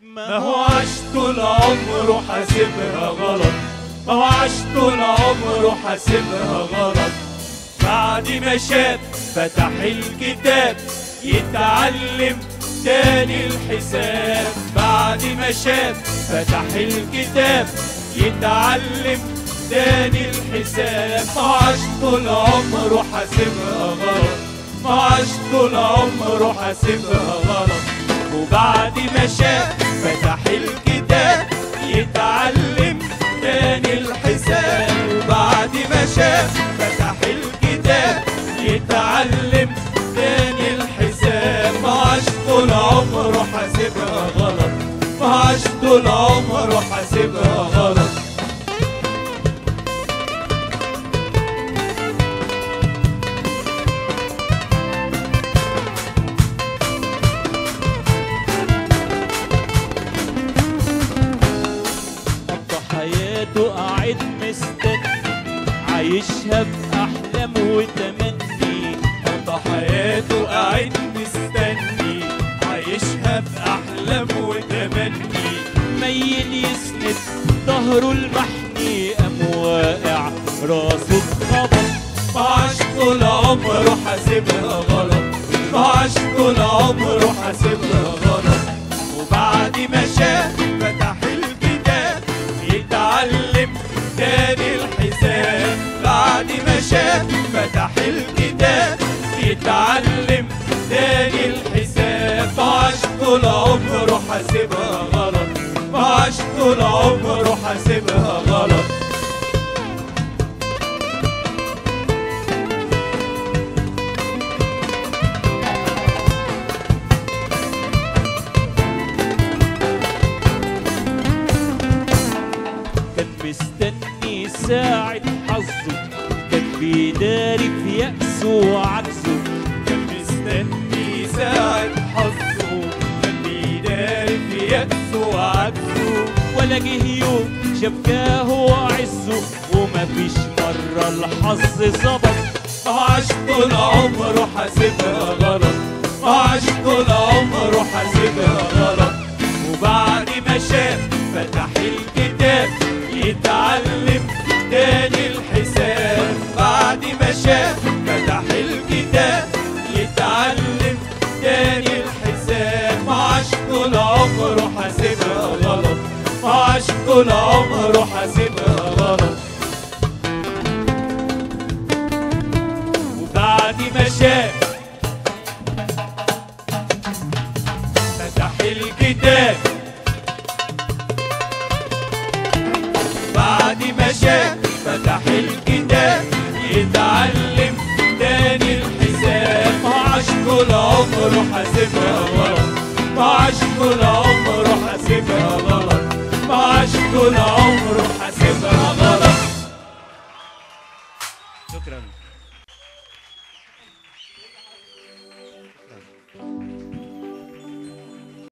ما هو عاش طول عمره حاسبها غلط، ما هو عاش طول عمره حاسبها غلط. بعد ما شاف فتح الكتاب يتعلم تاني الحساب. بعد ما شاف فتح الكتاب يتعلم تاني الحساب. ما عاش طول عمره حاسبها غلط، ما عاش طول عمره حاسبها غلط. وبعد ما شاف فتح الكتاب يتعلم تاني الحساب. وبعد ما شاف فتح الكتاب يتعلم تاني الحساب. ما عاش طول عمره حاسبها غلط، ما عاش طول عمره حاسبها غلط. حياته قاعد مستني عايشها بأحلام وتمني. قضى حياته قاعد مستني عايشها بأحلام وتمني. ميل يسند ظهره المحني قام واقع راسه اتخبط. ما عاش طول عمره حاسبها غلط، ما عاش طول عمره حاسبها غلط. وبعد ما شاف فتح الكتاب يتعلم تاني الحساب. بعد ما شاف فتح الكتاب يتعلم تاني الحساب. ما عاش طول عمره حاسبها غلط، ما عاش طول عمره حاسبها غلط. مستني ساعة حظه كان بيداري في يأسه وعجزه. كان مستني ساعة حظه كان بيداري في يأسه وعجزه. ولا جه يوم شاف جاه وعزه ومفيش مرة الحظ ظبط. ما عاش طول عمره حاسبها غلط، ما عاش طول عمره حاسبها غلط. وبعد ما شاف فتح الكتاب يتعلم تاني الحساب. بعد ما شاف فتح الكتاب يتعلم تاني الحساب. ما عاش طول عمره حاسبها غلط، ما عاش طول عمره حاسبها غلط. وبعد ما شاف فتح الكتاب، بعد ما شاف فتح الكتاب يتعلم تاني الحساب. ما عاش طول عمره حاسبها غلط، ما عاش طول عمره حاسبها غلط، ما عاش طول عمره حاسبها غلط. شكرا.